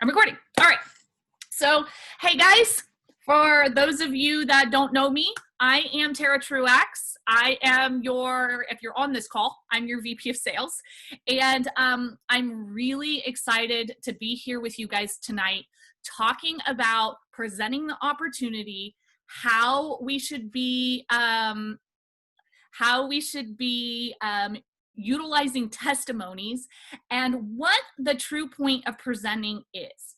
I'm recording. All right. So, hey guys, for those of you that don't know me, I am Tara Truax. I am if you're on this call, I'm your VP of Sales. And I'm really excited to be here with you guys tonight, talking about presenting the opportunity, how we should be utilizing testimonies, and what the true point of presenting is.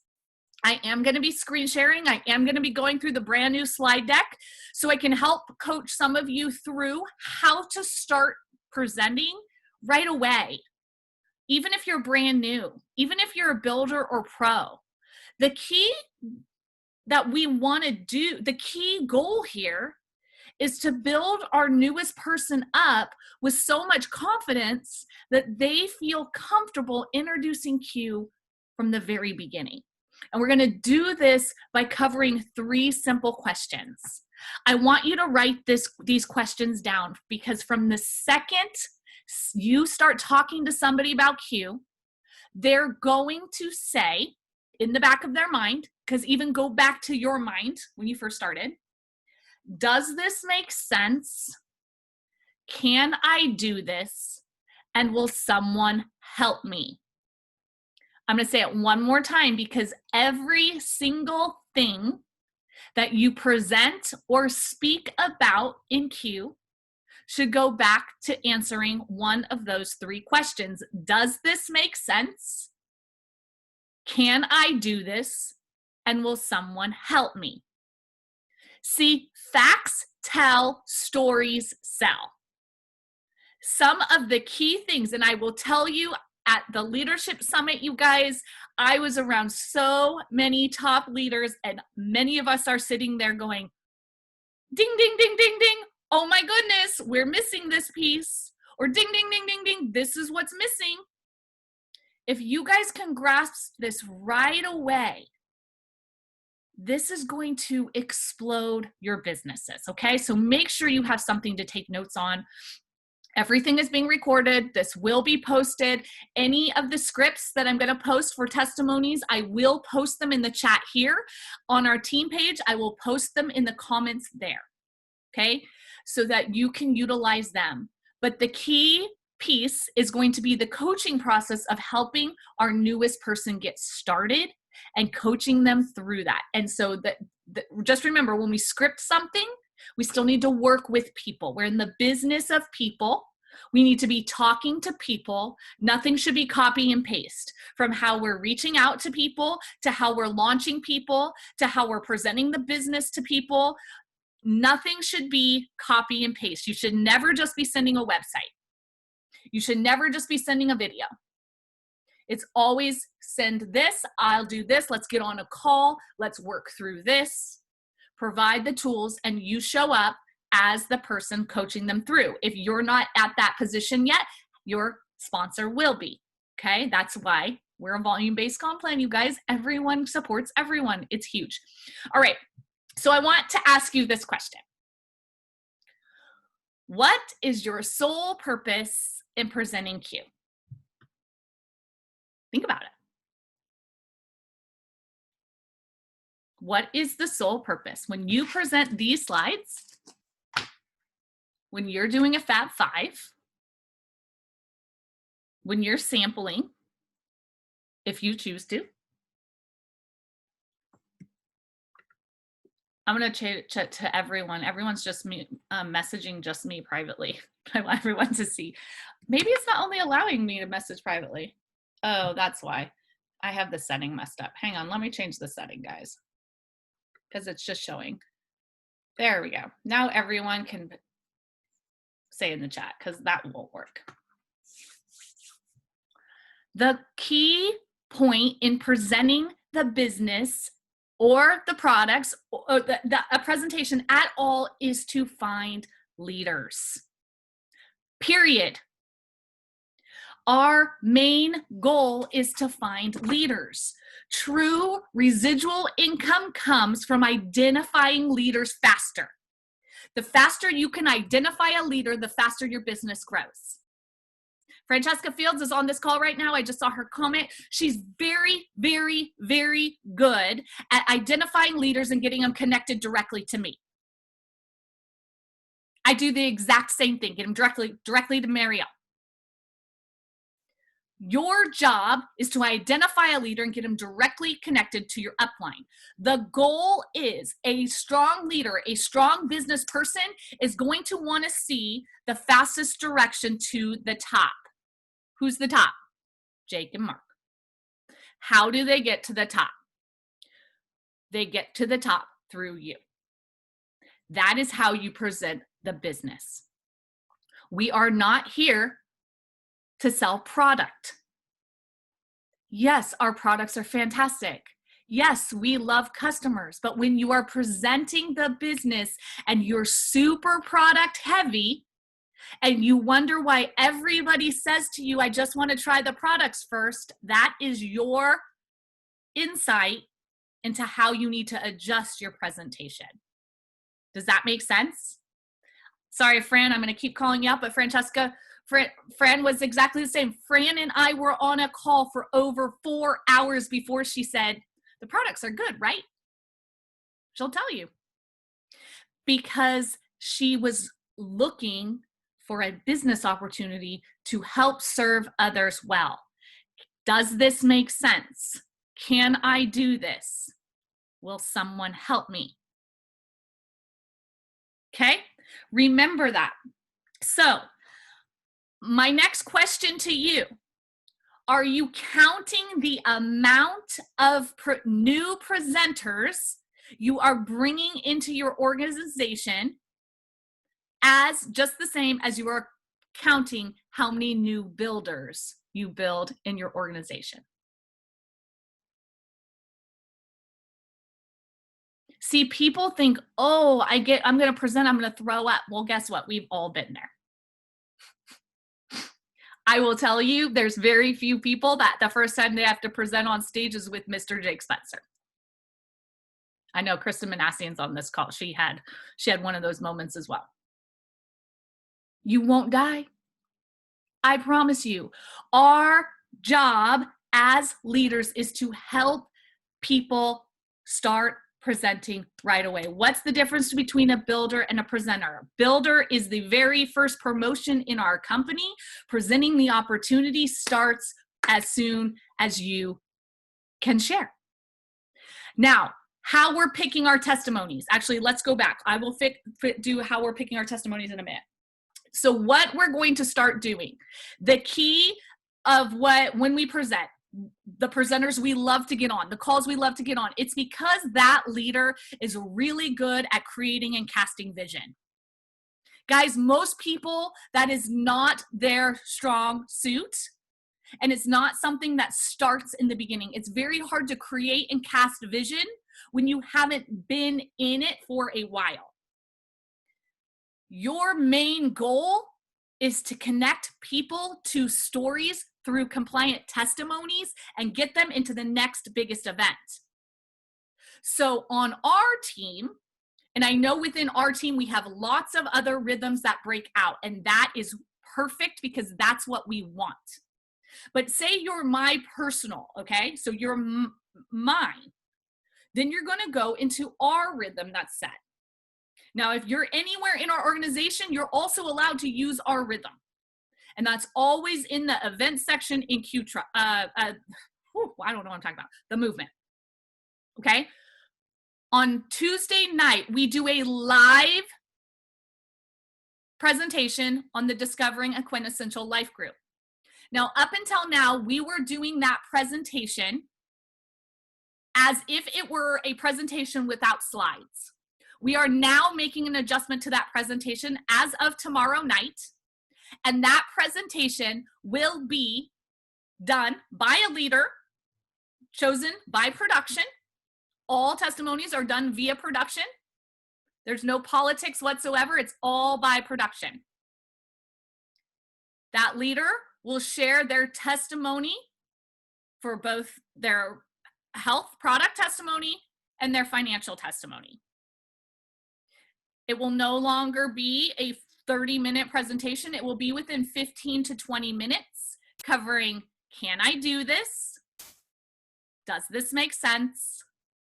I am going to be screen sharing. I am going to be going through the brand new slide deck so I can help coach some of you through how to start presenting right away. Even if you're brand new, even if you're a builder or pro, the key that we want to do, the key goal here is to build our newest person up with so much confidence that they feel comfortable introducing Q from the very beginning. And we're going to do this by covering 3 simple questions. I want you to write these questions down, because from the second you start talking to somebody about Q, they're going to say in the back of their mind, because even go back to your mind when you first started, does this make sense? Can I do this? And will someone help me? I'm going to say it one more time, because every single thing that you present or speak about in Q should go back to answering one of those 3 questions. Does this make sense? Can I do this? And will someone help me? See, facts tell, stories sell. Some of the key things, and I will tell you at the Leadership Summit, you guys, I was around so many top leaders, and many of us are sitting there going, ding, ding, ding, ding, ding. Oh my goodness, we're missing this piece. Or ding, ding, ding, ding, ding. This is what's missing. If you guys can grasp this right away, this is going to explode your businesses, okay? So make sure you have something to take notes on. Everything is being recorded. This will be posted. Any of the scripts that I'm going to post for testimonies, I will post them in the chat here. On our team page, I will post them in the comments there, okay? So that you can utilize them. But the key piece is going to be the coaching process of helping our newest person get started and coaching them through that. And so just remember, when we script something, we still need to work with people. We're in the business of people. We need to be talking to people. Nothing should be copy and paste. From how we're reaching out to people, to how we're launching people, to how we're presenting the business to people. Nothing should be copy and paste. You should never just be sending a website. You should never just be sending a video. It's always send this, I'll do this, let's get on a call, let's work through this. Provide the tools, and you show up as the person coaching them through. If you're not at that position yet, your sponsor will be, okay? That's why we're a volume-based comp plan, you guys. Everyone supports everyone. It's huge. All right, so I want to ask you this question. What is your sole purpose in presenting Q? Think about it. What is the sole purpose? When you present these slides, when you're doing a Fab 5, when you're sampling, if you choose to, I'm going to chat to everyone. Everyone's just me, messaging just me privately. I want everyone to see. Maybe it's not only allowing me to message privately. Oh, that's why. I have the setting messed up. Hang on, let me change the setting, guys, because it's just showing. There we go. Now everyone can say in the chat, because that won't work. The key point in presenting the business or the products or a presentation at all is to find leaders. Period. Our main goal is to find leaders. True residual income comes from identifying leaders faster. The faster you can identify a leader, the faster your business grows. Francesca Fields is on this call right now. I just saw her comment. She's very, very, very good at identifying leaders and getting them connected directly to me. I do the exact same thing, get them directly to Marielle. Your job is to identify a leader and get them directly connected to your upline. The goal is a strong leader, a strong business person is going to want to see the fastest direction to the top. Who's the top? Jake and Mark. How do they get to the top? They get to the top through you. That is how you present the business. We are not here to sell product. Yes, our products are fantastic. Yes, we love customers, but when you are presenting the business and you're super product heavy and you wonder why everybody says to you, I just want to try the products first, that is your insight into how you need to adjust your presentation. Does that make sense? Sorry, Fran, I'm going to keep calling you out, but Francesca, Fran was exactly the same. Fran and I were on a call for over 4 hours before she said, the products are good, right? She'll tell you. Because she was looking for a business opportunity to help serve others well. Does this make sense? Can I do this? Will someone help me? Okay, remember that. So, my next question to you, are you counting the amount of new presenters you are bringing into your organization as just the same as you are counting how many new builders you build in your organization? See, people think, oh, I'm going to present, I'm going to throw up. Well, guess what? We've all been there. I will tell you, there's very few people that the first time they have to present on stage is with Mr. Jake Spencer. I know Kristen Manassian's on this call. She had one of those moments as well. You won't die. I promise you. Our job as leaders is to help people start presenting right away. What's the difference between a builder and a presenter? Builder is the very first promotion in our company. Presenting the opportunity starts as soon as you can share. Now, how we're picking our testimonies. Actually, let's go back. I will do how we're picking our testimonies in a minute. So what we're going to start doing, the key of when we present, the presenters we love to get on, the calls we love to get on, it's because that leader is really good at creating and casting vision. Guys, most people, that is not their strong suit, and it's not something that starts in the beginning. It's very hard to create and cast vision when you haven't been in it for a while. Your main goal is to connect people to stories through compliant testimonies and get them into the next biggest event. So on our team, and I know within our team, we have lots of other rhythms that break out, and that is perfect because that's what we want. But say you're my personal, okay? So you're mine. Then you're going to go into our rhythm that's set. Now, if you're anywhere in our organization, you're also allowed to use our rhythm. And that's always in the event section in I don't know what I'm talking about. The movement. Okay? On Tuesday night, we do a live presentation on the Discovering a Quintessential Life group. Now, up until now, we were doing that presentation as if it were a presentation without slides. We are now making an adjustment to that presentation as of tomorrow night. And that presentation will be done by a leader chosen by production. All testimonies are done via production. There's no politics whatsoever. It's all by production. That leader will share their testimony for both their health product testimony and their financial testimony. It will no longer be a 30-minute presentation. It will be within 15 to 20 minutes. covering, can I do this? Does this make sense?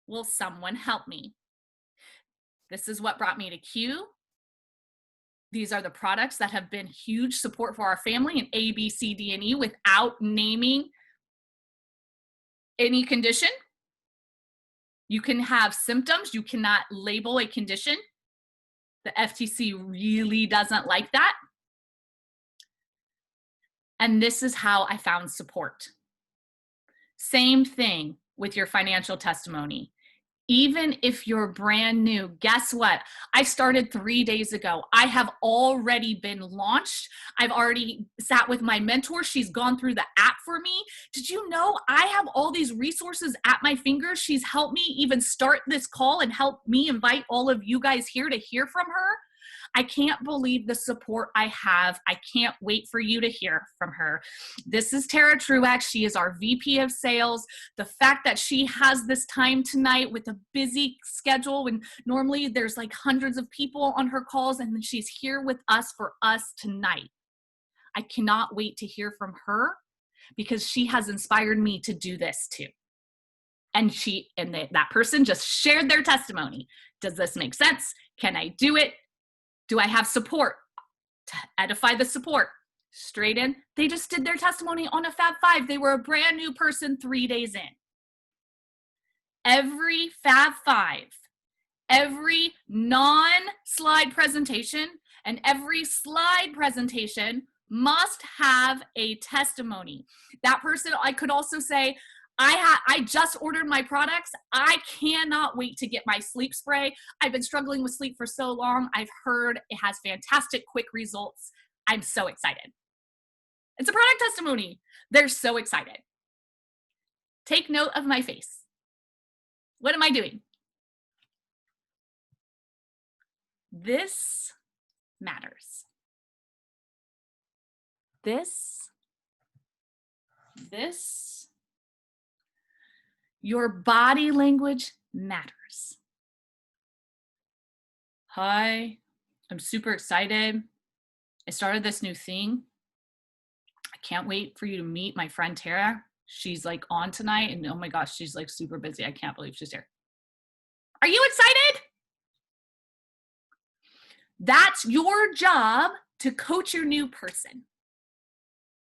Will someone help me? This is what brought me to Q. These are the products that have been huge support for our family in A, B, C, D, and E without naming any condition. You can have symptoms. You cannot label a condition. The FTC really doesn't like that. And this is how I found support. Same thing with your financial testimony. Even if you're brand new, guess what? I started 3 days ago. I have already been launched. I've already sat with my mentor. She's gone through the app for me. Did you know I have all these resources at my fingers? She's helped me even start this call and helped me invite all of you guys here to hear from her. I can't believe the support I have. I can't wait for you to hear from her. This is Tara Truax. She is our VP of Sales. The fact that she has this time tonight with a busy schedule, when normally there's like hundreds of people on her calls, and then she's here with us for us tonight. I cannot wait to hear from her because she has inspired me to do this too. And that person just shared their testimony. Does this make sense? Can I do it? Do I have support? To edify the support. Straight in. They just did their testimony on a Fab 5. They were a brand new person 3 days in. Every Fab 5, every non-slide presentation, and every slide presentation must have a testimony. That person, I could also say, I just ordered my products. I cannot wait to get my sleep spray. I've been struggling with sleep for so long. I've heard it has fantastic quick results. I'm so excited. It's a product testimony. They're so excited. Take note of my face. What am I doing? This matters. This. Your body language matters. Hi, I'm super excited. I started this new thing. I can't wait for you to meet my friend Tara. She's like on tonight, and oh my gosh, she's like super busy. I can't believe she's here. Are you excited? That's your job, to coach your new person.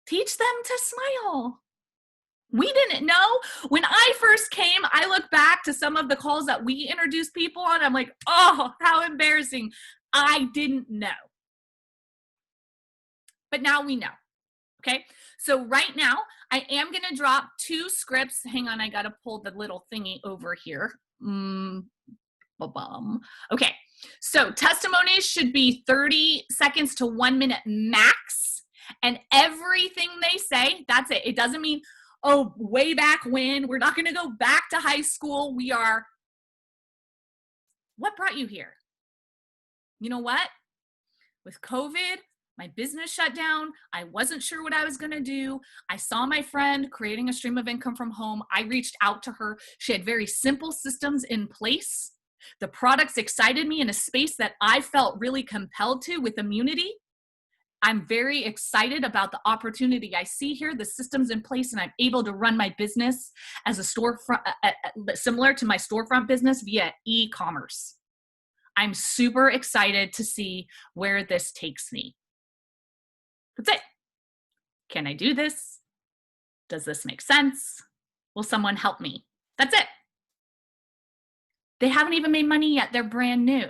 Teach them to smile. We didn't know. When I first came, I look back to some of the calls that we introduced people on. I'm like, oh, how embarrassing. I didn't know. But now we know. Okay. So right now, I am going to drop 2 scripts. Hang on. I got to pull the little thingy over here. Okay. So testimonies should be 30 seconds to 1 minute max. And everything they say, that's it. It doesn't mean, oh, way back when. We're not going to go back to high school. We are, what brought you here? You know what? With COVID, my business shut down. I wasn't sure what I was going to do. I saw my friend creating a stream of income from home. I reached out to her. She had very simple systems in place. The products excited me in a space that I felt really compelled to with immunity. I'm very excited about the opportunity I see here, the systems in place, and I'm able to run my business as a storefront, similar to my storefront business via e-commerce. I'm super excited to see where this takes me. That's it. Can I do this? Does this make sense? Will someone help me? That's it. They haven't even made money yet. They're brand new.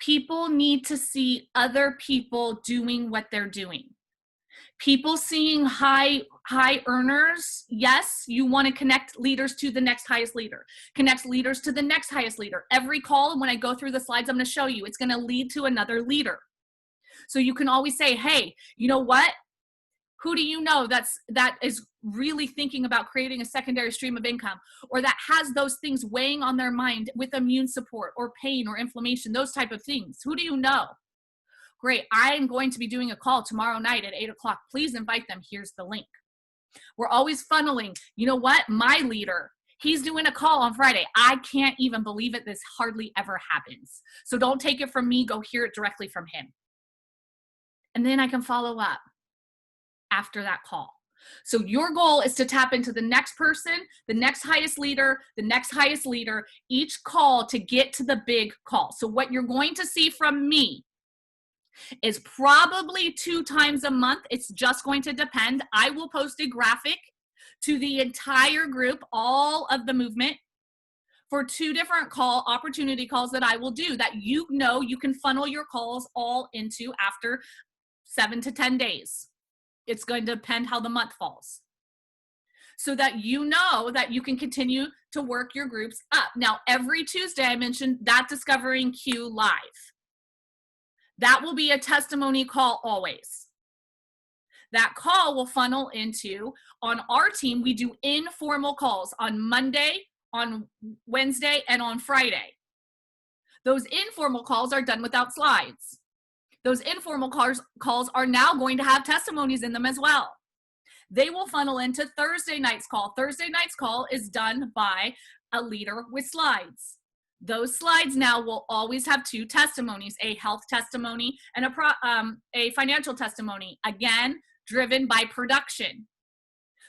People need to see other people doing what they're doing. People seeing high earners, yes, you want to connect leaders to the next highest leader. Connect leaders to the next highest leader. Every call, and when I go through the slides, I'm going to show you, it's going to lead to another leader. So you can always say, hey, you know what? Who do you know that is really thinking about creating a secondary stream of income, or that has those things weighing on their mind with immune support or pain or inflammation, those type of things? Who do you know? Great. I'm going to be doing a call tomorrow night at 8 o'clock. Please invite them. Here's the link. We're always funneling. You know what? My leader, he's doing a call on Friday. I can't even believe it. This hardly ever happens. So don't take it from me. Go hear it directly from him. And then I can follow up. after that call. So your goal is to tap into the next person, the next highest leader, the next highest leader, each call to get to the big call. So what you're going to see from me is probably 2 times a month. It's just going to depend. I will post a graphic to the entire group, all of the movement, for 2 different opportunity calls that I will do that you can funnel your calls all into after 7 to 10 days. It's going to depend how the month falls. So that you know that you can continue to work your groups up. Now, every Tuesday, I mentioned that Discovering Q Live. That will be a testimony call always. That call will funnel into, on our team, we do informal calls on Monday, on Wednesday, and on Friday. Those informal calls are done without slides. Those informal calls are now going to have testimonies in them as well. They will funnel into Thursday night's call. Thursday night's call is done by a leader with slides. Those slides now will always have 2 testimonies, a health testimony and a financial testimony, again, driven by production.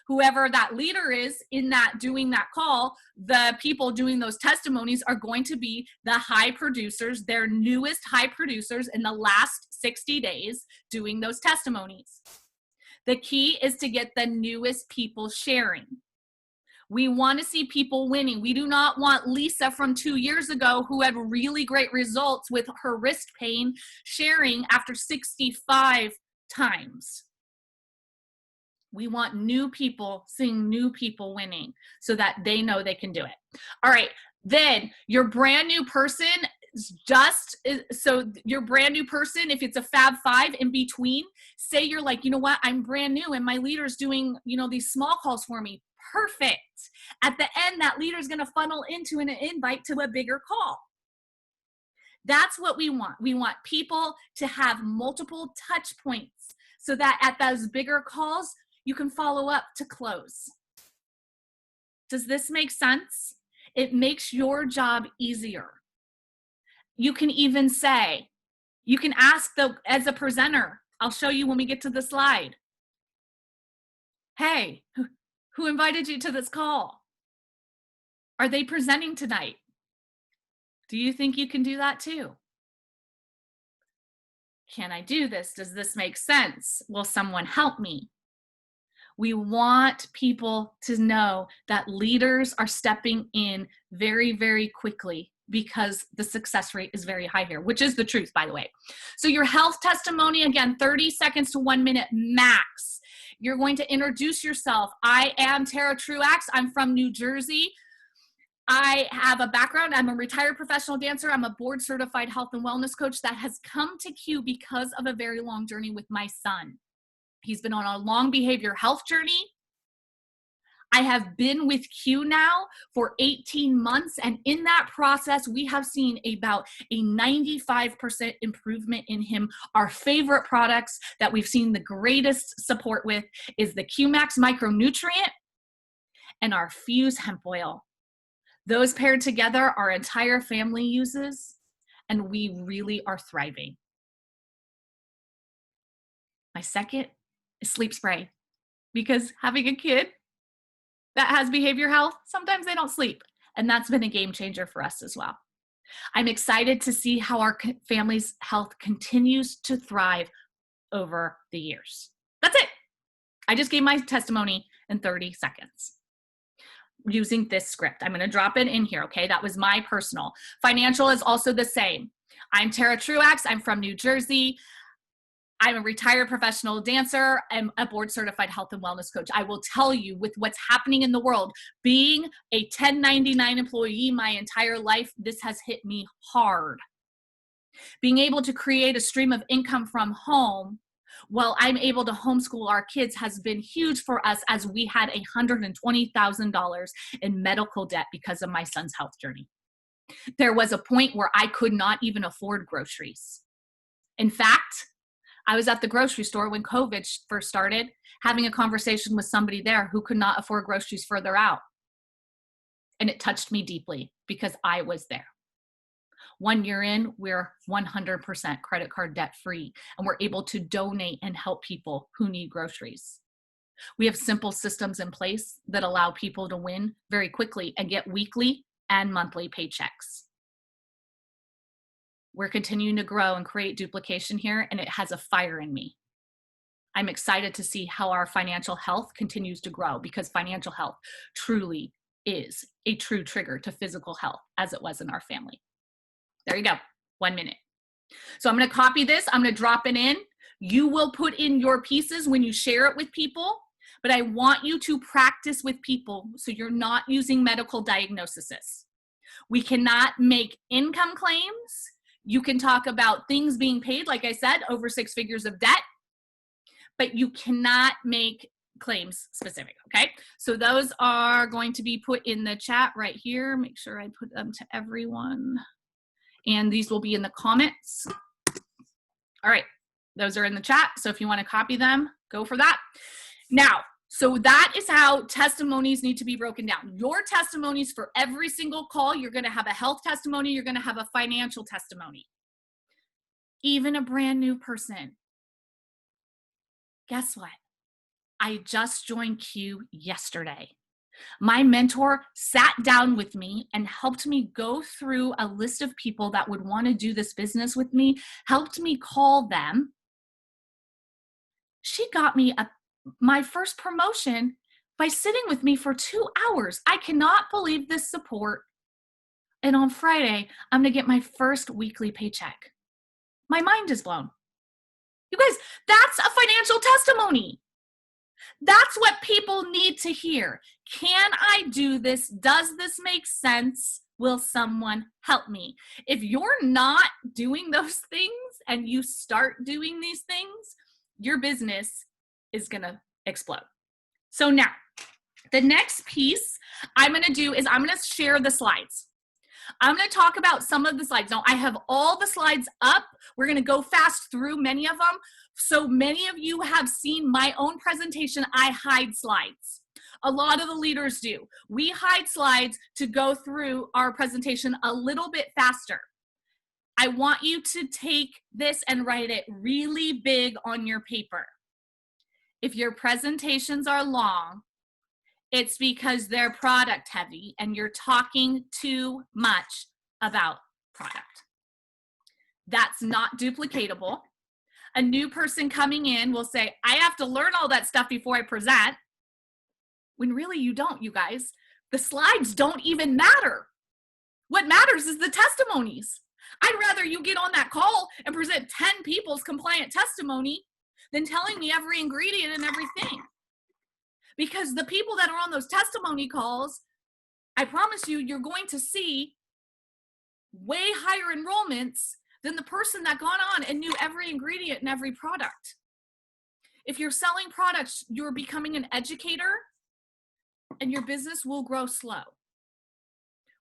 Whoever that leader is in that doing that call, the people doing those testimonies are going to be the high producers, their newest high producers in the last 60 days doing those testimonies. The key is to get the newest people sharing. We want to see people winning. We do not want Lisa from 2 years ago who had really great results with her wrist pain sharing after 65 times. We want new people, seeing new people winning so that they know they can do it. All right, then your brand new person your brand new person, if it's a Fab 5 in between, say you're like, you know what, I'm brand new and my leader's doing, these small calls for me. Perfect. At the end, that leader's going to funnel into an invite to a bigger call. That's what we want. We want people to have multiple touch points so that at those bigger calls, you can follow up to close. Does this make sense? It makes your job easier. You can even say, you can ask as a presenter, I'll show you when we get to the slide. Hey, who invited you to this call? Are they presenting tonight? Do you think you can do that too? Can I do this? Does this make sense? Will someone help me? We want people to know that leaders are stepping in very, very quickly because the success rate is very high here, which is the truth, by the way. So your health testimony, again, 30 seconds to 1 minute max. You're going to introduce yourself. I am Tara Truax. I'm from New Jersey. I have a background. I'm a retired professional dancer. I'm a board certified health and wellness coach that has come to Q because of a very long journey with my son. He's been on a long behavior health journey. I have been with Q now for 18 months. And in that process, we have seen about a 95% improvement in him. Our favorite products that we've seen the greatest support with is the Q-Max micronutrient and our Fuse hemp oil. Those paired together, our entire family uses, and we really are thriving. My second is sleep spray, because having a kid that has behavior health, sometimes they don't sleep, and that's been a game changer for us as well. I'm excited to see how our family's health continues to thrive over the years. That's it. I just gave my testimony in 30 seconds. Using this script. I'm going to drop it in here, okay? That was my personal. Financial is also the same. I'm Tara Truax. I'm from New Jersey. I'm a retired professional dancer. I'm a board certified health and wellness coach. I will tell you, with what's happening in the world, being a 1099 employee my entire life, this has hit me hard. Being able to create a stream of income from home while I'm able to homeschool our kids has been huge for us, as we had $120,000 in medical debt because of my son's health journey. There was a point where I could not even afford groceries. In fact, I was at the grocery store when COVID first started, having a conversation with somebody there who could not afford groceries further out. And it touched me deeply because I was there. 1 year in, we're 100% credit card debt free, and we're able to donate and help people who need groceries. We have simple systems in place that allow people to win very quickly and get weekly and monthly paychecks. We're continuing to grow and create duplication here, and it has a fire in me. I'm excited to see how our financial health continues to grow, because financial health truly is a true trigger to physical health, as it was in our family. There you go, 1 minute. So I'm going to copy this. I'm going to drop it in. You will put in your pieces when you share it with people, but I want you to practice with people so you're not using medical diagnoses. We cannot make income claims. You can talk about things being paid, like I said, over 6 figures of debt, but you cannot make claims specific, okay? So those are going to be put in the chat right here. Make sure I put them to everyone. And these will be in the comments. All right, those are in the chat. So if you want to copy them, go for that. Now, so that is how testimonies need to be broken down. Your testimonies for every single call, you're going to have a health testimony, you're going to have a financial testimony. Even a brand new person. Guess what? I just joined Q yesterday. My mentor sat down with me and helped me go through a list of people that would want to do this business with me, helped me call them. She got me my first promotion by sitting with me for 2 hours. I cannot believe this support. And on Friday, I'm going to get my first weekly paycheck. My mind is blown. You guys, that's a financial testimony. That's what people need to hear. Can I do this? Does this make sense? Will someone help me? If you're not doing those things and you start doing these things, your business is going to explode. So now, the next piece I'm going to do is I'm going to share the slides. I'm going to talk about some of the slides. Now, I have all the slides up. We're going to go fast through many of them. So many of you have seen my own presentation. I hide slides. A lot of the leaders do. We hide slides to go through our presentation a little bit faster. I want you to take this and write it really big on your paper. If your presentations are long, it's because they're product heavy and you're talking too much about product. That's not duplicatable. A new person coming in will say, I have to learn all that stuff before I present. When really you don't, you guys. The slides don't even matter. What matters is the testimonies. I'd rather you get on that call and present 10 people's compliant testimony than telling me every ingredient and everything. Because the people that are on those testimony calls, I promise you, you're going to see way higher enrollments than the person that gone on and knew every ingredient and every product. If you're selling products, you're becoming an educator and your business will grow slow.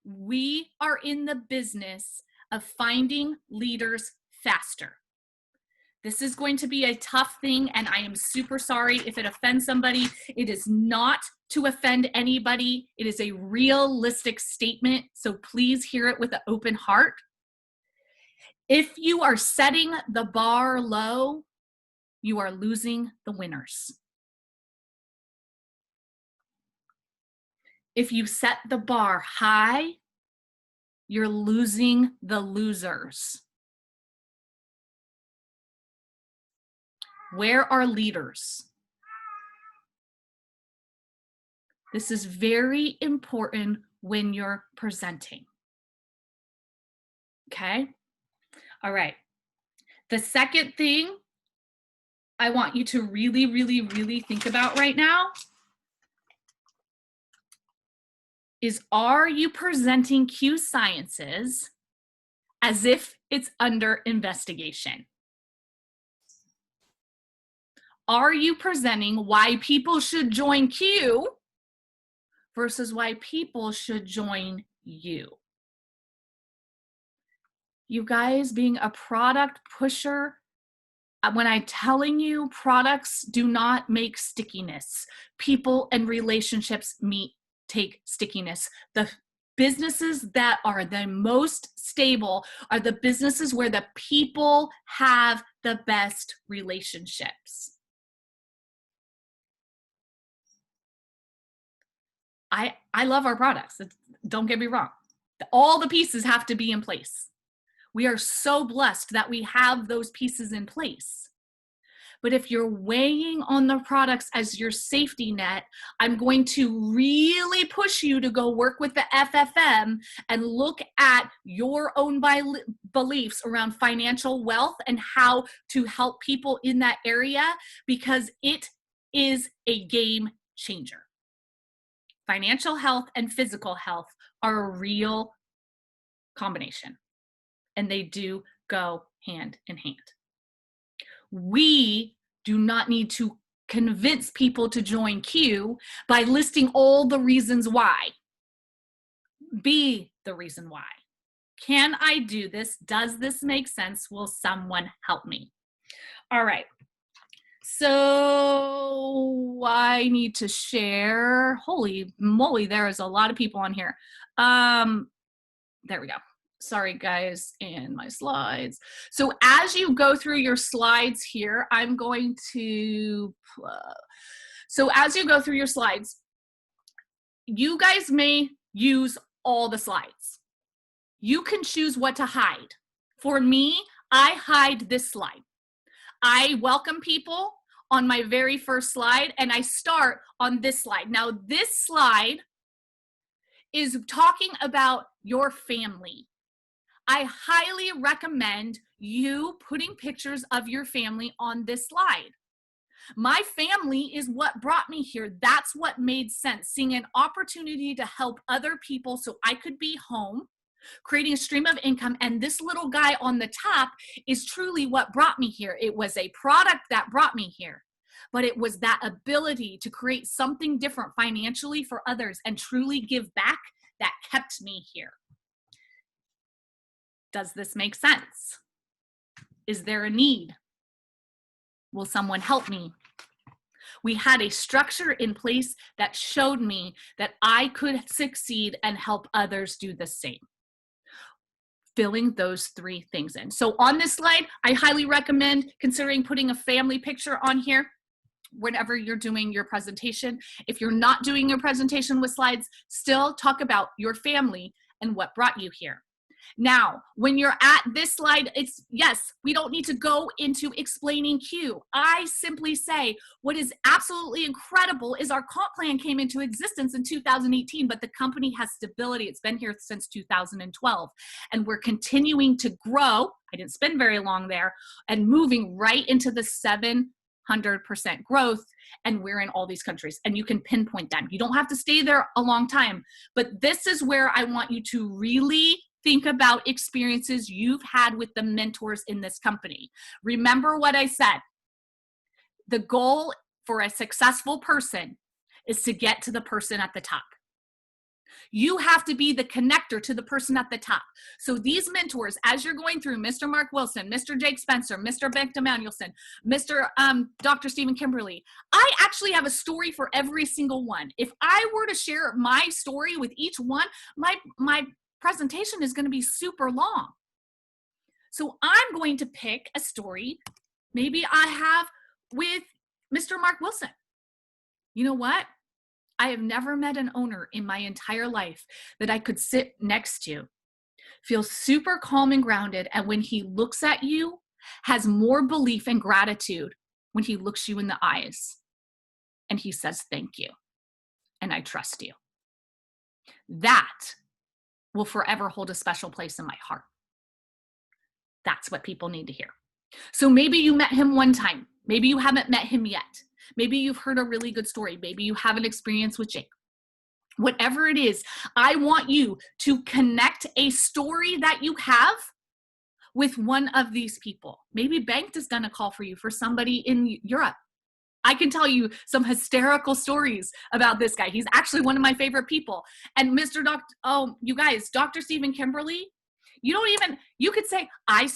We are in the business of finding leaders faster. This is going to be a tough thing, and I am super sorry if it offends somebody. It is not to offend anybody. It is a realistic statement, so please hear it with an open heart. If you are setting the bar low, you are losing the winners. If you set the bar high, you're losing the losers. Where are leaders? This is very important when you're presenting. Okay? All right. The second thing I want you to really, really, really think about right now is, are you presenting Q Sciences as if it's under investigation? Are you presenting why people should join Q versus why people should join you? You guys, being a product pusher, when I'm telling you, products do not make stickiness. People and relationships take stickiness. The businesses that are the most stable are the businesses where the people have the best relationships. I love our products. Don't get me wrong. All the pieces have to be in place. We are so blessed that we have those pieces in place. But if you're weighing on the products as your safety net, I'm going to really push you to go work with the FFM and look at your own beliefs around financial wealth and how to help people in that area, because it is a game changer. Financial health and physical health are a real combination, and they do go hand in hand. We do not need to convince people to join Q by listing all the reasons why. Be the reason why. Can I do this? Does this make sense? Will someone help me? All right. So I need to share. Holy moly, there is a lot of people on here. There we go. Sorry, guys, and my slides. So as you go through your slides here, I'm going to, so as you go through your slides, you guys may use all the slides. You can choose what to hide. For me, I hide this slide. I welcome people on my very first slide, and I start on this slide. Now, this slide is talking about your family. I highly recommend you putting pictures of your family on this slide. My family is what brought me here. That's what made sense. Seeing an opportunity to help other people so I could be home, creating a stream of income. And this little guy on the top is truly what brought me here. It was a product that brought me here, but it was that ability to create something different financially for others and truly give back that kept me here. Does this make sense? Is there a need? Will someone help me? We had a structure in place that showed me that I could succeed and help others do the same. Filling those three things in. So on this slide, I highly recommend considering putting a family picture on here whenever you're doing your presentation. If you're not doing your presentation with slides, still talk about your family and what brought you here. Now, when you're at this slide, yes, we don't need to go into explaining Q. I simply say what is absolutely incredible is our comp plan came into existence in 2018, but the company has stability. It's been here since 2012, and we're continuing to grow. I didn't spend very long there, and moving right into the 700% growth, and we're in all these countries, and you can pinpoint them. You don't have to stay there a long time, but this is where I want you to really think about experiences you've had with the mentors in this company. Remember what I said. The goal for a successful person is to get to the person at the top. You have to be the connector to the person at the top. So these mentors, as you're going through Mr. Mark Wilson, Mr. Jake Spencer, Mr. Bengt Emanuelson, Mr. Dr. Stephen Kimberly, I actually have a story for every single one. If I were to share my story with each one, my presentation is going to be super long. So I'm going to pick a story maybe I have with Mr. Mark Wilson. You know what? I have never met an owner in my entire life that I could sit next to, feel super calm and grounded, and when he looks at you, has more belief and gratitude when he looks you in the eyes and he says, thank you, and I trust you. That will forever hold a special place in my heart. That's what people need to hear. So maybe you met him one time. Maybe you haven't met him yet. Maybe you've heard a really good story. Maybe you have an experience with Jake. Whatever it is, I want you to connect a story that you have with one of these people. Maybe Bengt has done a call for you for somebody in Europe. I can tell you some hysterical stories about this guy. He's actually one of my favorite people. And you guys, Dr. Stephen Kimberly, you could say, I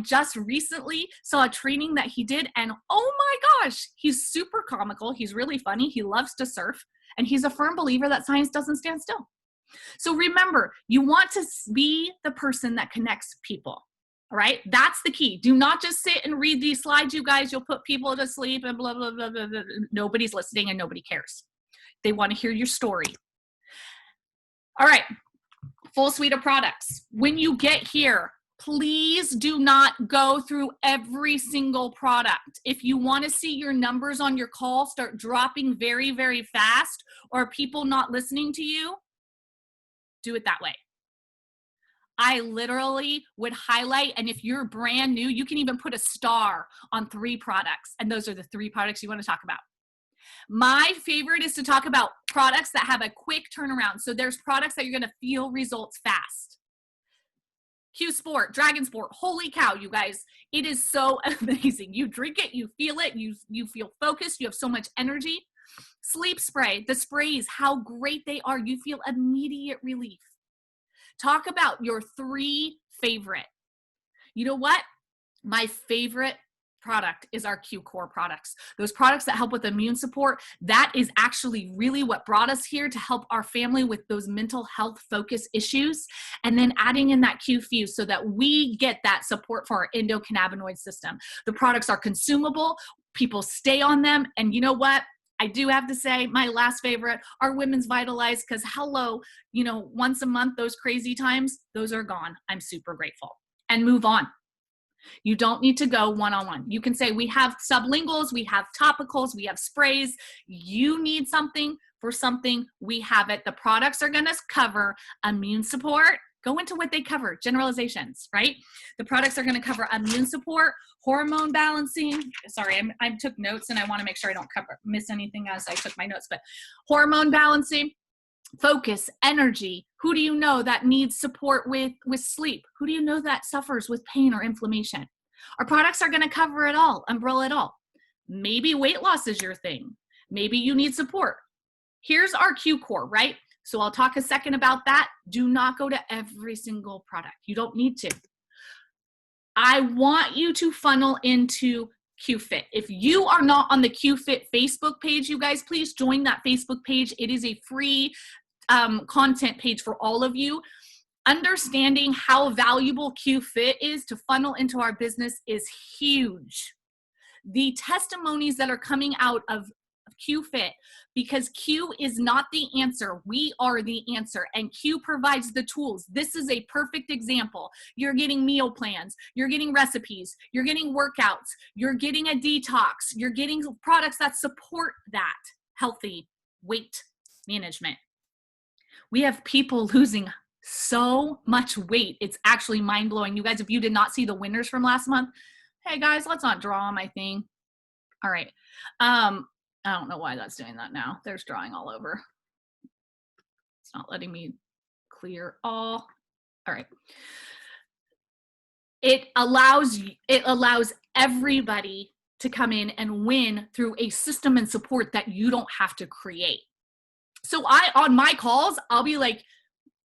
just recently saw a training that he did, and oh my gosh, he's super comical. He's really funny. He loves to surf, and he's a firm believer that science doesn't stand still. So remember, you want to be the person that connects people. All right, that's the key. Do not just sit and read these slides, you guys. You'll put people to sleep and blah, blah, blah, blah, blah. Nobody's listening and nobody cares. They want to hear your story. All right, full suite of products. When you get here, please do not go through every single product. If you want to see your numbers on your call start dropping very, very fast, or people not listening to you, do it that way. I literally would highlight, and if you're brand new, you can even put a star on 3 products, and those are the 3 products you want to talk about. My favorite is to talk about products that have a quick turnaround. So there's products that you're going to feel results fast. Q Sport, Dragon Sport, holy cow, you guys. It is so amazing. You drink it, you feel it, you feel focused, you have so much energy. Sleep Spray, the sprays, how great they are. You feel immediate relief. Talk about your 3 favorite. You know what? My favorite product is our Q Core products. Those products that help with immune support, that is actually really what brought us here, to help our family with those mental health focus issues, and then adding in that Q Fuse so that we get that support for our endocannabinoid system. The products are consumable, people stay on them, and you know what? I do have to say, my last favorite are Women's Vitalize, because hello, you know, once a month, those crazy times, those are gone. I'm super grateful. And move on. You don't need to go one-on-one. You can say, we have sublinguals, we have topicals, we have sprays. You need something for something, we have it. The products are going to cover immune support. Go into what they cover, generalizations, right? The products are going to cover immune support, hormone balancing. Sorry, I took notes and I want to make sure I don't miss anything as I took my notes, but hormone balancing, focus, energy. Who do you know that needs support with sleep? Who do you know that suffers with pain or inflammation? Our products are going to cover it all, umbrella it all. Maybe weight loss is your thing. Maybe you need support. Here's our Q Core, right? So I'll talk a second about that. Do not go to every single product. You don't need to. I want you to funnel into QFit. If you are not on the QFit Facebook page, you guys, please join that Facebook page. It is a free content page for all of you. Understanding how valuable QFit is to funnel into our business is huge. The testimonies that are coming out of QFit, because Q is not the answer. We are the answer, and Q provides the tools. This is a perfect example. You're getting meal plans, you're getting recipes, you're getting workouts, you're getting a detox, you're getting products that support that healthy weight management. We have people losing so much weight. It's actually mind-blowing. You guys, if you did not see the winners from last month, hey guys, let's not draw on my thing. All right. I don't know why that's doing that now. There's drawing all over. It's not letting me clear all. All right. It allows everybody to come in and win through a system and support that you don't have to create. So on my calls, I'll be like,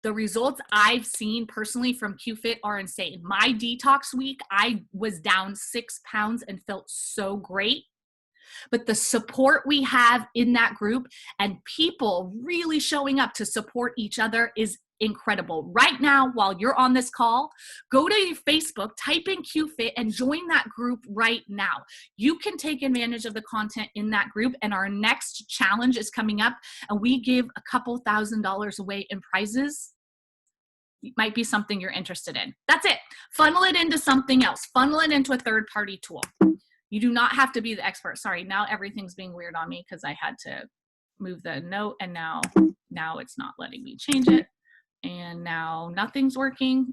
the results I've seen personally from QFit are insane. My detox week, I was down 6 pounds and felt so great. But the support we have in that group and people really showing up to support each other is incredible. Right now, while you're on this call, go to your Facebook, type in QFit, and join that group right now. You can take advantage of the content in that group, and our next challenge is coming up, and we give a couple $1,000s away in prizes. It might be something you're interested in. That's it. Funnel it into something else. Funnel it into a third-party tool. You do not have to be the expert. Sorry, now everything's being weird on me because I had to move the note, and now it's not letting me change it. And now nothing's working.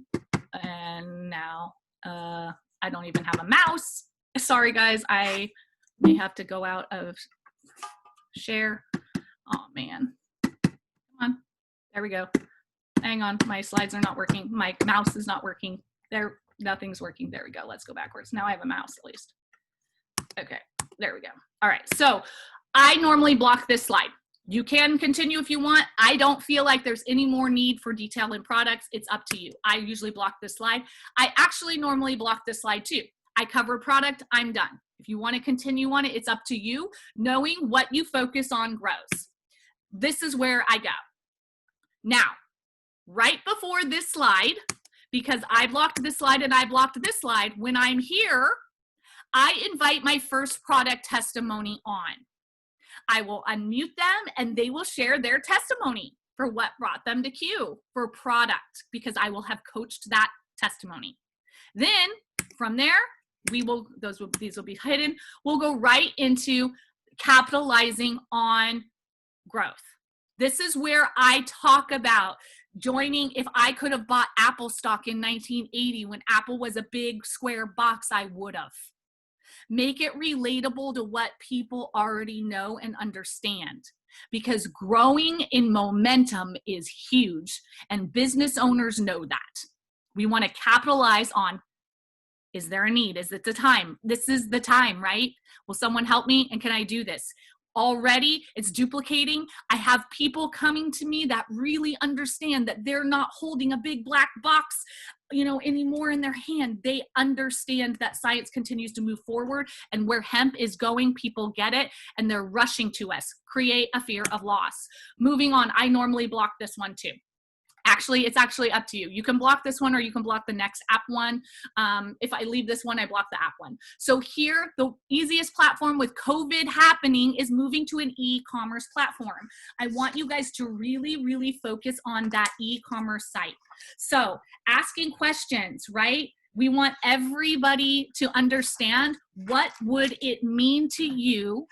And now I don't even have a mouse. Sorry, guys. I may have to go out of share. Oh, man. Come on. There we go. Hang on. My slides are not working. My mouse is not working. Nothing's working. There we go. Let's go backwards. Now I have a mouse at least. Okay, there we go. All right, so I normally block this slide. You can continue if you want. I don't feel like there's any more need for detail in products. It's up to you. I usually block this slide. I actually normally block this slide too. I cover product, I'm done. If you want to continue on it, it's up to you. Knowing what you focus on grows. This is where I go. Now, right before this slide, because I blocked this slide and I blocked this slide, when I'm here, I invite my first product testimony on. I will unmute them and they will share their testimony for what brought them to Q for product, because I will have coached that testimony. Then from there, these will be hidden. We'll go right into capitalizing on growth. This is where I talk about joining. If I could have bought Apple stock in 1980 when Apple was a big square box, I would have. Make it relatable to what people already know and understand, because growing in momentum is huge and business owners know that. We want to capitalize on, is there a need? Is it the time? This is the time, right? Will someone help me? And can I do this? Already it's duplicating. I have people coming to me that really understand that they're not holding a big black box, anymore in their hand. They understand that science continues to move forward, and where hemp is going, people get it, and they're rushing to us. Create a fear of loss. Moving on, I normally block this one too. Actually, it's actually up to you. You can block this one or you can block the next app one. If I leave this one, I block the app one. So here, the easiest platform with COVID happening is moving to an e-commerce platform. I want you guys to really, really focus on that e-commerce site. So asking questions, right? We want everybody to understand, what would it mean to you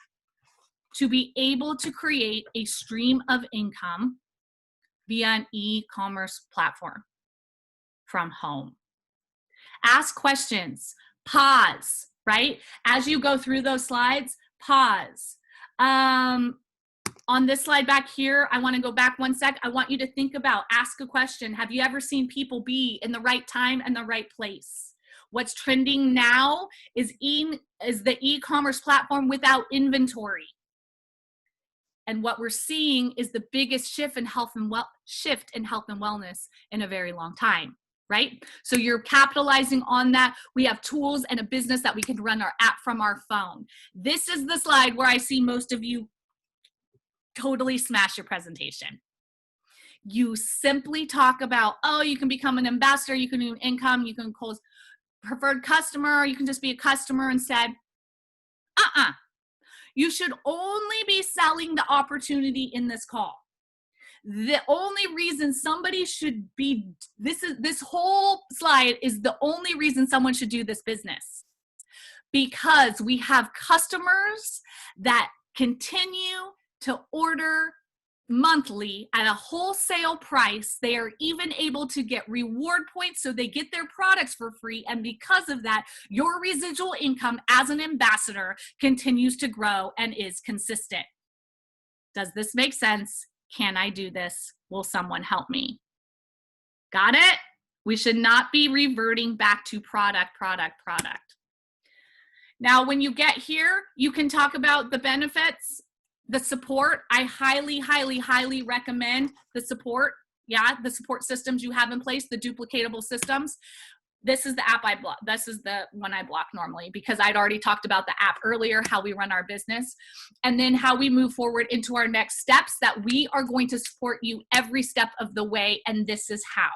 to be able to create a stream of income via an e-commerce platform from home? Ask questions, pause, right? As you go through those slides, pause. On this slide back here, I want to go back one sec. I want you to think about, ask a question. Have you ever seen people be in the right time and the right place? What's trending now is the e-commerce platform without inventory. And what we're seeing is the biggest shift in health and wellness in a very long time, right? So you're capitalizing on that. We have tools and a business that we can run our app from our phone. This is the slide where I see most of you totally smash your presentation. You simply talk about, you can become an ambassador, you can do income, you can close preferred customer, you can just be a customer instead. You should only be selling the opportunity in this call. The only reason somebody should be, this whole slide is the only reason someone should do this business. Because we have customers that continue to order monthly at a wholesale price. They are even able to get reward points so they get their products for free. And because of that, your residual income as an ambassador continues to grow and is consistent. Does this make sense? Can I do this? Will someone help me? Got it? We should not be reverting back to product. Now, when you get here, you can talk about the benefits. The support, I highly, highly, highly recommend the support. The support systems you have in place, the duplicatable systems. This is the app I block. This is the one I block normally, because I'd already talked about the app earlier, how we run our business, and then how we move forward into our next steps, that we are going to support you every step of the way. And this is how.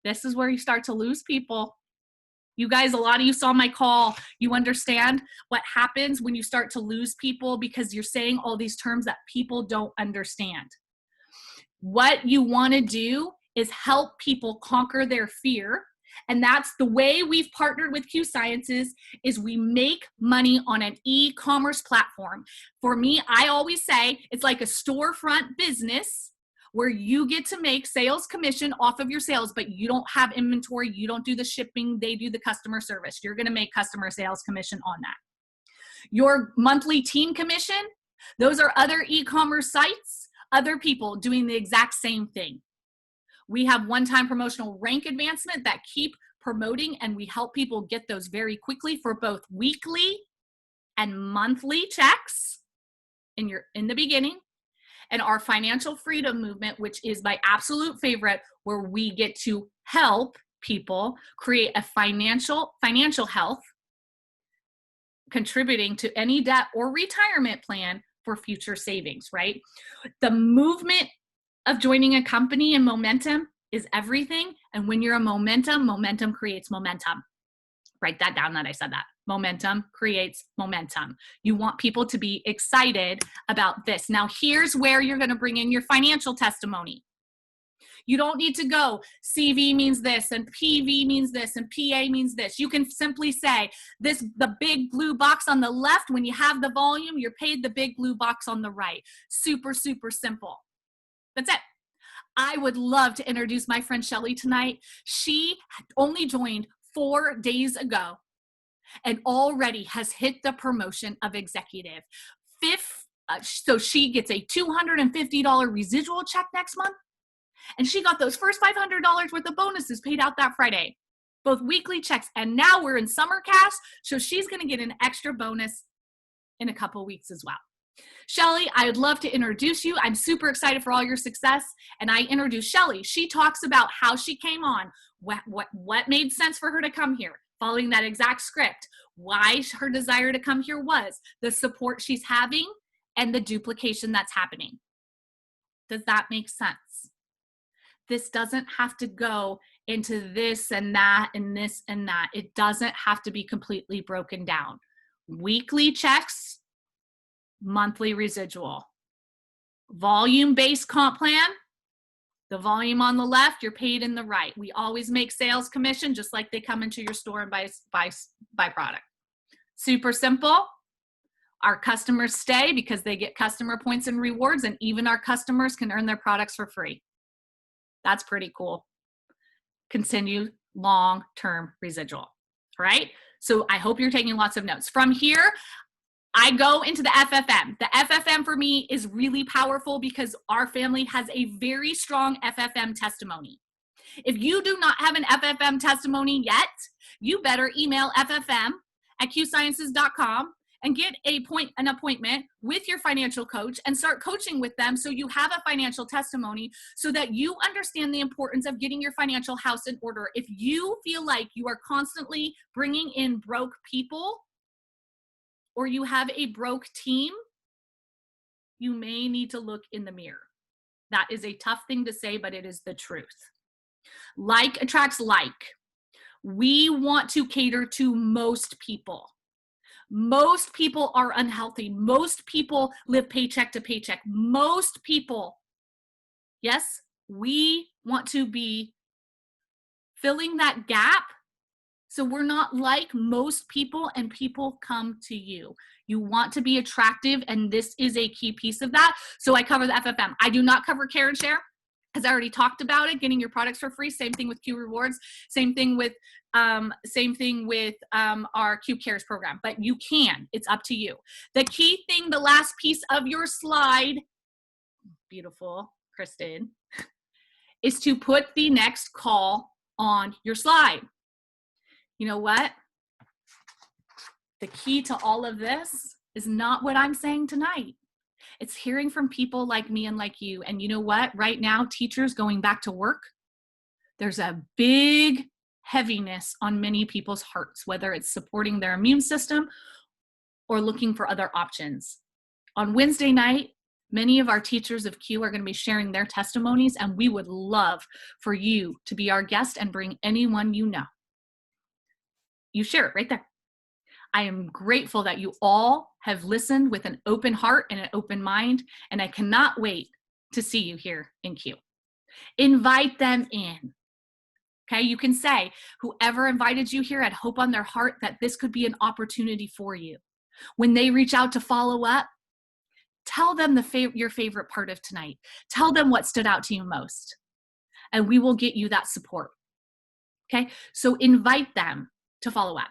This is where you start to lose people. You guys, a lot of you saw my call. You understand what happens when you start to lose people because you're saying all these terms that people don't understand. What you want to do is help people conquer their fear. And that's the way we've partnered with Q Sciences, is we make money on an e-commerce platform. For me, I always say it's like a storefront business where you get to make sales commission off of your sales, but you don't have inventory, you don't do the shipping, they do the customer service. You're gonna make customer sales commission on that. Your monthly team commission, those are other e-commerce sites, other people doing the exact same thing. We have one-time promotional rank advancement that keep promoting, and we help people get those very quickly for both weekly and monthly checks in the beginning. And our financial freedom movement, which is my absolute favorite, where we get to help people create a financial health, contributing to any debt or retirement plan for future savings, right? The movement of joining a company and momentum is everything. And when you're a momentum creates momentum. Write that down that I said that. Momentum creates momentum. You want people to be excited about this. Now, here's where you're going to bring in your financial testimony. You don't need to go, CV means this, and PV means this, and PA means this. You can simply say, the big blue box on the left, when you have the volume, you're paid the big blue box on the right. Super, super simple. That's it. I would love to introduce my friend Shelly tonight. She only joined 4 days ago and already has hit the promotion of executive. So she gets a $250 residual check next month. And she got those first $500 worth of bonuses paid out that Friday, both weekly checks. And now we're in summer cash, so she's going to get an extra bonus in a couple weeks as well. Shelly, I would love to introduce you. I'm super excited for all your success. And I introduce Shelly. She talks about how she came on, what made sense for her to come here, following that exact script, why her desire to come here was, the support she's having, and the duplication that's happening. Does that make sense? This doesn't have to go into this and that and this and that. It doesn't have to be completely broken down. Weekly checks, monthly residual. Volume-based comp plan, the volume on the left, you're paid in the right. We always make sales commission just like they come into your store and buy product. Super simple. Our customers stay because they get customer points and rewards, and even our customers can earn their products for free. That's pretty cool. Continue long-term residual, all right? So I hope you're taking lots of notes. From here, I go into the FFM. The FFM for me is really powerful because our family has a very strong FFM testimony. If you do not have an FFM testimony yet, you better email ffm@qsciences.com and get an appointment with your financial coach and start coaching with them so you have a financial testimony so that you understand the importance of getting your financial house in order. If you feel like you are constantly bringing in broke people or you have a broke team, you may need to look in the mirror. That is a tough thing to say, but it is the truth. Like attracts like. We want to cater to most people. Most people are unhealthy. Most people live paycheck to paycheck. Most people, yes, we want to be filling that gap so we're not like most people and people come to you. You want to be attractive, and this is a key piece of that. So I cover the FFM. I do not cover care and share, as I already talked about it, getting your products for free. Same thing with Q Rewards. Same thing with our Q Cares program. But you can. It's up to you. The key thing, the last piece of your slide, beautiful, Kristen, is to put the next call on your slide. You know what? The key to all of this is not what I'm saying tonight. It's hearing from people like me and like you. And you know what? Right now, teachers going back to work, there's a big heaviness on many people's hearts, whether it's supporting their immune system or looking for other options. On Wednesday night, many of our teachers of Q are going to be sharing their testimonies, and we would love for you to be our guest and bring anyone you know. You share it right there. I am grateful that you all have listened with an open heart and an open mind, and I cannot wait to see you here in Q. Invite them in. Okay, you can say, whoever invited you here had hope on their heart that this could be an opportunity for you. When they reach out to follow up, tell them your favorite part of tonight. Tell them what stood out to you most, and we will get you that support. Okay, so invite them to follow up.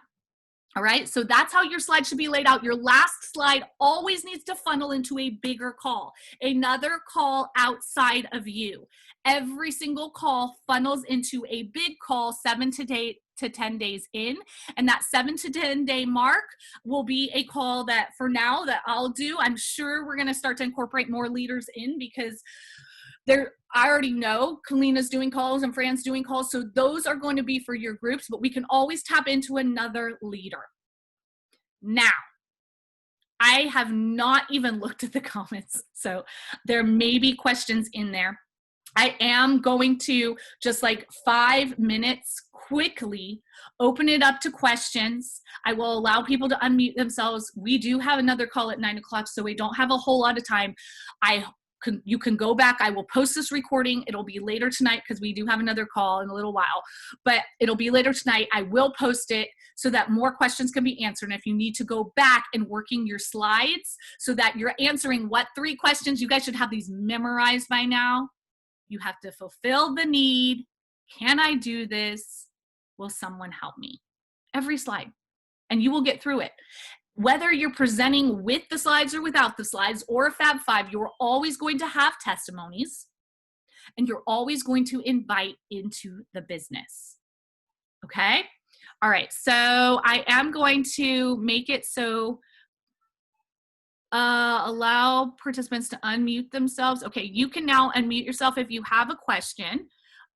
All right, so that's how your slide should be laid out. Your last slide always needs to funnel into a bigger call, another call outside of you. Every single call funnels into a big call 7 to 10 days in, and that 7 to 10 day mark will be a call that for now that I'll do. I'm sure we're going to start to incorporate more leaders in because I already know Kalina's doing calls and Fran's doing calls, so those are going to be for your groups, but we can always tap into another leader. Now, I have not even looked at the comments, so there may be questions in there. I am going to just like 5 minutes quickly open it up to questions. I will allow people to unmute themselves. We do have another call at 9 o'clock, so we don't have a whole lot of time. You can go back. I will post this recording. It'll be later tonight because we do have another call in a little while, but it'll be later tonight. I will post it so that more questions can be answered. And if you need to go back and working your slides so that you're answering what 3 questions, you guys should have these memorized by now. You have to fulfill the need. Can I do this? Will someone help me? Every slide. And you will get through it. Whether you're presenting with the slides or without the slides or a Fab Five, you're always going to have testimonies and you're always going to invite into the business. Okay? All right. So I am going to make it so allow participants to unmute themselves. Okay, you can now unmute yourself if you have a question.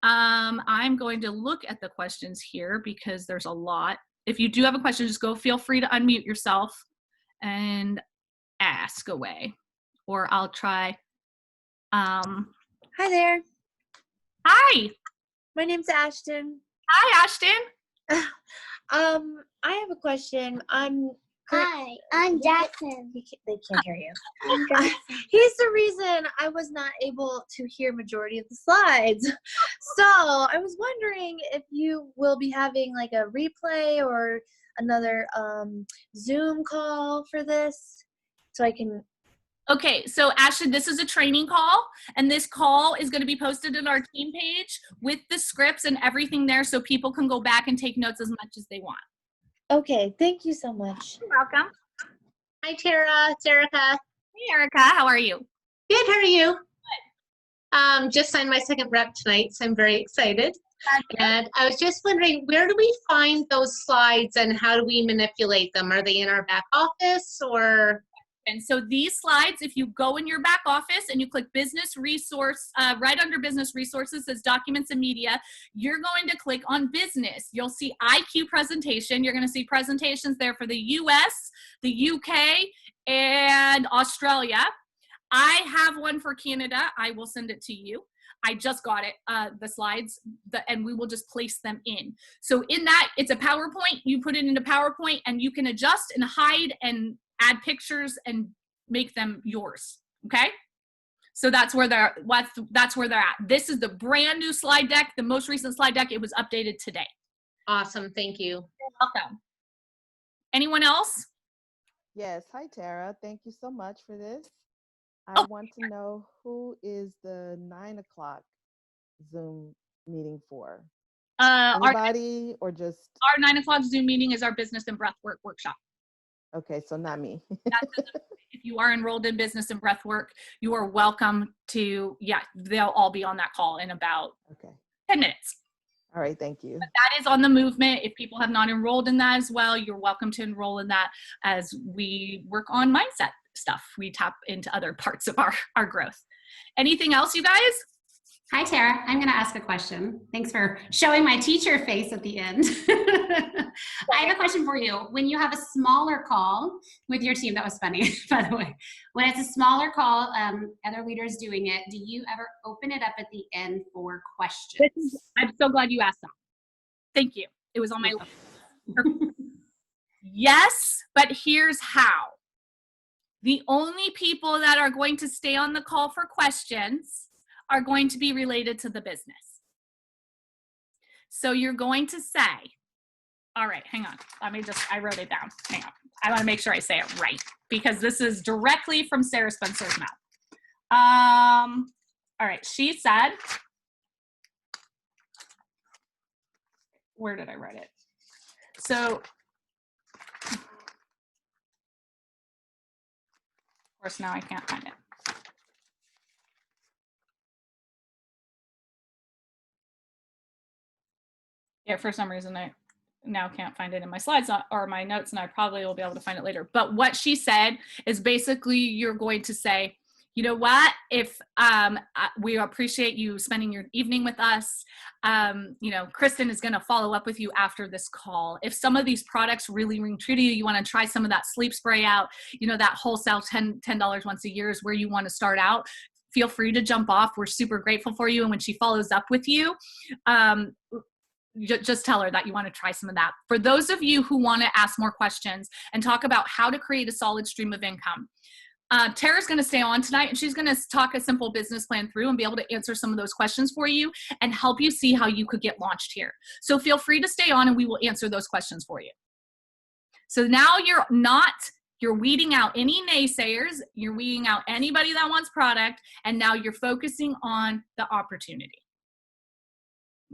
I'm going to look at the questions here because there's a lot. If you do have a question, just feel free to unmute yourself and ask away. Or I'll try. Hi there. Hi. My name's Ashton. Hi, Ashton. I have a question. Hi, I'm Jackson. They can't hear you. He's the reason I was not able to hear majority of the slides. So I was wondering if you will be having like a replay or another Zoom call for this so I can. Okay, so Ashton, this is a training call, and this call is going to be posted on our team page with the scripts and everything there so people can go back and take notes as much as they want. Okay, thank you so much. You're welcome. Hi, Tara. It's Erica. Hey, Erica. How are you? Good. How are you? Good. Just signed my second rep tonight, so I'm very excited. And I was just wondering, where do we find those slides and how do we manipulate them? Are they in our back office or? And so these slides, if you go in your back office and you click business resource, right under business resources says documents and media, you're going to click on business. You'll see IQ presentation. You're going to see presentations there for the US, the UK, and Australia. I have one for Canada. I will send it to you. I just got it, the slides, and we will just place them in. So in that, it's a PowerPoint. You put it into PowerPoint and you can adjust and hide and add pictures and make them yours. Okay. So that's where they're at. This is the brand new slide deck, the most recent slide deck. It was updated today. Awesome. Thank you. You're welcome. Anyone else? Yes. Hi, Tara. Thank you so much for this. I want to know who is the 9 o'clock Zoom meeting for? Anybody or just? Our 9 o'clock Zoom meeting is our business and breathwork workshop. Okay, so not me. If you are enrolled in business and breathwork, you are welcome to, they'll all be on that call in about 10 minutes. All right, thank you. But that is on the movement. If people have not enrolled in that as well, you're welcome to enroll in that as we work on mindset stuff. We tap into other parts of our growth. Anything else, you guys? Hi, Tara. I'm going to ask a question. Thanks for showing my teacher face at the end. I have a question for you. When you have a smaller call with your team, that was funny, by the way. When it's a smaller call, other leaders doing it, do you ever open it up at the end for questions? I'm so glad you asked that. Thank you. It was on my list. Yes, but here's how. The only people that are going to stay on the call for questions are going to be related to the business. So you're going to say, all right, hang on. I wrote it down. Hang on. I want to make sure I say it right because this is directly from Sarah Spencer's mouth. All right, she said, where did I write it? So, of course, now I can't find it. Yeah, for some reason I now can't find it in my slides or my notes, and I probably will be able to find it later. But what she said is basically you're going to say, you know what, if we appreciate you spending your evening with us, Kristen is going to follow up with you after this call. If some of these products really ring true to you, you want to try some of that sleep spray out, that wholesale $10 once a year is where you want to start out. feel free to jump off. We're super grateful for you. And when she follows up with you, just tell her that you want to try some of that. For those of you who want to ask more questions and talk about how to create a solid stream of income, Tara's going to stay on tonight, and she's going to talk a simple business plan through and be able to answer some of those questions for you and help you see how you could get launched here. So feel free to stay on and we will answer those questions for you. So now you're weeding out any naysayers, you're weeding out anybody that wants product, and now you're focusing on the opportunity.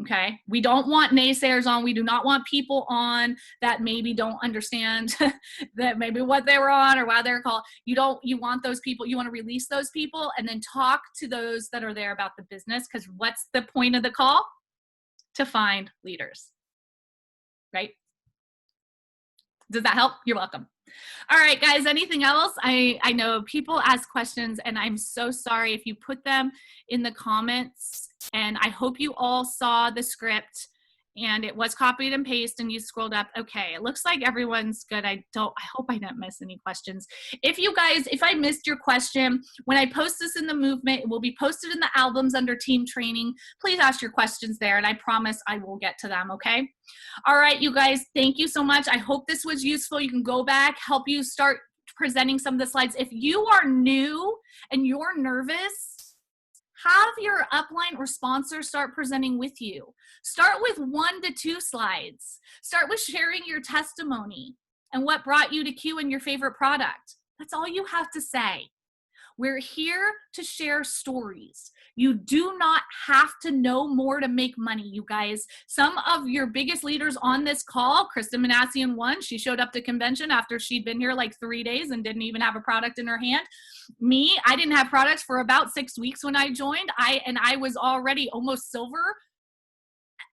Okay, we don't want naysayers on. We do not want people on that maybe don't understand that maybe what they were on or why they're called. You want those people, you want to release those people and then talk to those that are there about the business, because what's the point of the call? To find leaders, right? Does that help? You're welcome. All right, guys, anything else? I know people ask questions, and I'm so sorry if you put them in the comments, and I hope you all saw the script and it was copied and pasted and you scrolled up. Okay, it looks like everyone's good. I hope I didn't miss any questions. If I missed your question, when I post this in the movement, it will be posted in the albums under team training. Please ask your questions there, and I promise I will get to them, okay? All right, you guys, thank you so much. I hope this was useful. You can go back, help you start presenting some of the slides. If you are new and you're nervous, have your upline or sponsor start presenting with you. Start with 1 to 2 slides. Start with sharing your testimony and what brought you to Q and your favorite product. That's all you have to say. We're here to share stories. You do not have to know more to make money, you guys. Some of your biggest leaders on this call, Kristen Manassian one, she showed up to convention after she'd been here like 3 days and didn't even have a product in her hand. Me, I didn't have products for about 6 weeks when I joined. I was already almost silver.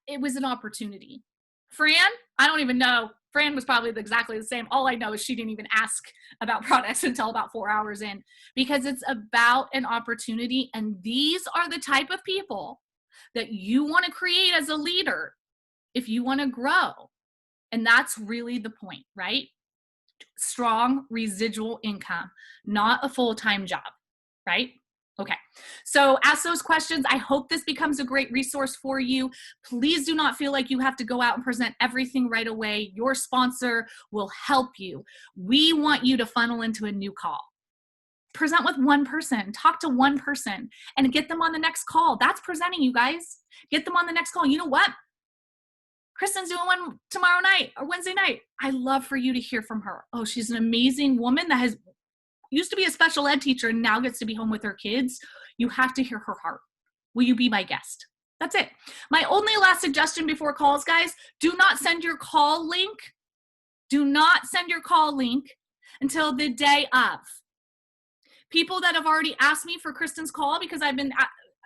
It was an opportunity. Fran, I don't even know. Fran was probably exactly the same. All I know is she didn't even ask about products until about 4 hours in, because it's about an opportunity. And these are the type of people that you want to create as a leader if you want to grow. And that's really the point, right? Strong residual income, not a full-time job, right? Okay, so ask those questions. I hope this becomes a great resource for you. Please do not feel like you have to go out and present everything right away. Your sponsor will help you. We want you to funnel into a new call. Present with one person, talk to one person, and get them on the next call. That's presenting, you guys. Get them on the next call. You know what? Kristen's doing one tomorrow night or Wednesday night. I love for you to hear from her. Oh, she's an amazing woman that used to be a special ed teacher and now gets to be home with her kids. You have to hear her heart. Will you be my guest? That's it. My only last suggestion before calls, guys, do not send your call link. Do not send your call link until the day of. People that have already asked me for Kristen's call because I've been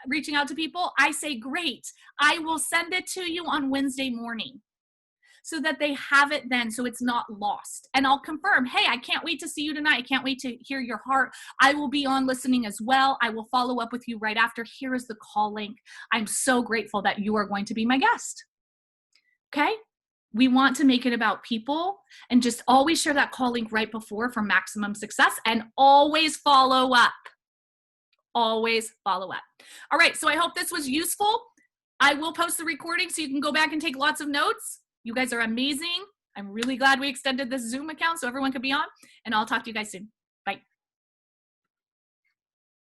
reaching out to people, I say, great. I will send it to you on Wednesday morning, so that they have it then, so it's not lost. And I'll confirm, hey, I can't wait to see you tonight. I can't wait to hear your heart. I will be on listening as well. I will follow up with you right after. Here is the call link. I'm so grateful that you are going to be my guest. Okay? We want to make it about people, and just always share that call link right before for maximum success, and always follow up. Always follow up. All right, so I hope this was useful. I will post the recording so you can go back and take lots of notes. You guys are amazing. I'm really glad we extended this Zoom account so everyone could be on, and I'll talk to you guys soon.